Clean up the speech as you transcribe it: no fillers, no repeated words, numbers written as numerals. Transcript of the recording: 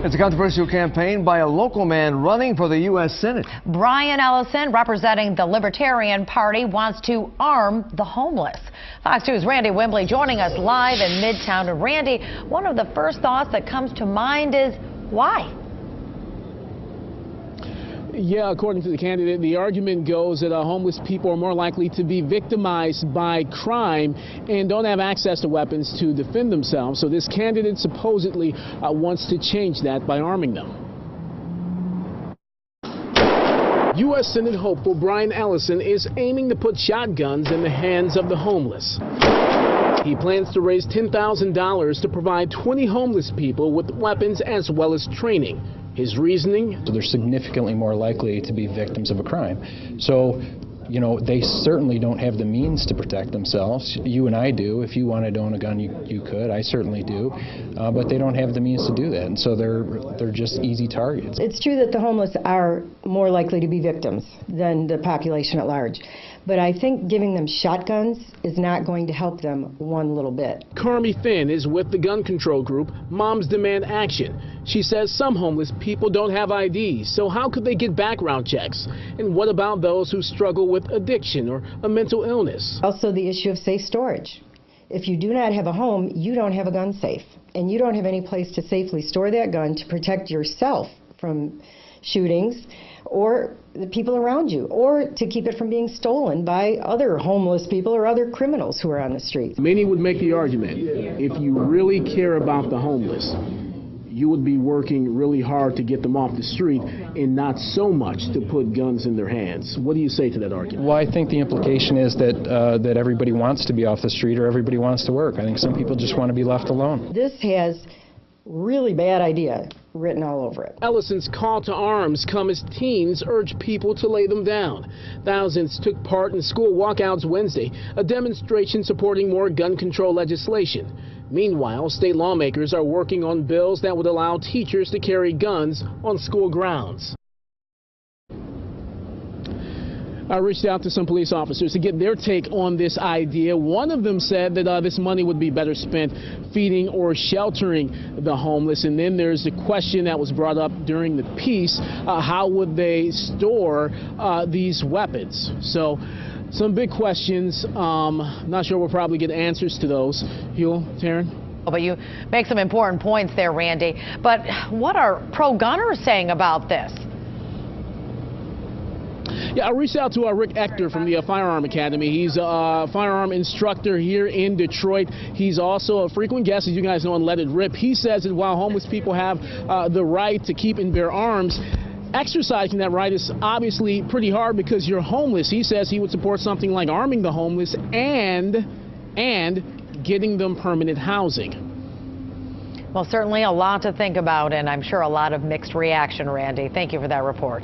It's a controversial campaign by a local man running for the U.S. Senate. Brian Ellison, representing the Libertarian Party, wants to arm the homeless. Fox 2's Randy Wimbley joining us live in Midtown. And Randy, one of the first thoughts that comes to mind is why? Yeah, according to the candidate, the argument goes that homeless people are more likely to be victimized by crime and don't have access to weapons to defend themselves. So this candidate supposedly wants to change that by arming them. U.S. Senate hopeful Brian Ellison is aiming to put shotguns in the hands of the homeless. He plans to raise $10,000 to provide 20 homeless people with weapons as well as training. His reasoning? So they're significantly more likely to be victims of a crime. So, you know, they certainly don't have the means to protect themselves. You and I do. If you wanted to own a gun, you could. I certainly do. But they don't have the means to do that. And so they're just easy targets. It's true that the homeless are more likely to be victims than the population at large. But I think giving them shotguns is not going to help them one little bit. Carmi Finn is with the gun control group Moms Demand Action. She says some homeless people don't have IDs, so how could they get background checks? And what about those who struggle with addiction or a mental illness? Also the issue of safe storage. If you do not have a home, you don't have a gun safe. And you don't have any place to safely store that gun to protect yourself from shootings or the people around you, or to keep it from being stolen by other homeless people or other criminals who are on the street. Many would make the argument, if you really care about the homeless, you would be working really hard to get them off the street and not so much to put guns in their hands. What do you say to that argument? Well, I think the implication is that that everybody wants to be off the street or everybody wants to work. I think some people just want to be left alone. This has really bad idea written all over it. Ellison's call to arms come as teens urge people to lay them down. Thousands took part in school walkouts Wednesday, a demonstration supporting more gun control legislation. Meanwhile, state lawmakers are working on bills that would allow teachers to carry guns on school grounds. I reached out to some police officers to get their take on this idea. One of them said that this money would be better spent feeding or sheltering the homeless. And then there's the question that was brought up during the piece, how would they store these weapons? So some big questions. Not sure we'll probably get answers to those. Huel, Taryn? But you make some important points there, Randy. But what are pro-gunners saying about this? Yeah, I reached out to Rick Ector from the Firearm Academy. He's a firearm instructor here in Detroit. He's also a frequent guest, as you guys know, on Let It Rip. He says that while homeless people have the right to keep and bear arms, exercising that right is obviously pretty hard because you're homeless. He says he would support something like arming the homeless and getting them permanent housing. Well, certainly a lot to think about, and I'm sure a lot of mixed reaction, Randy. Thank you for that report.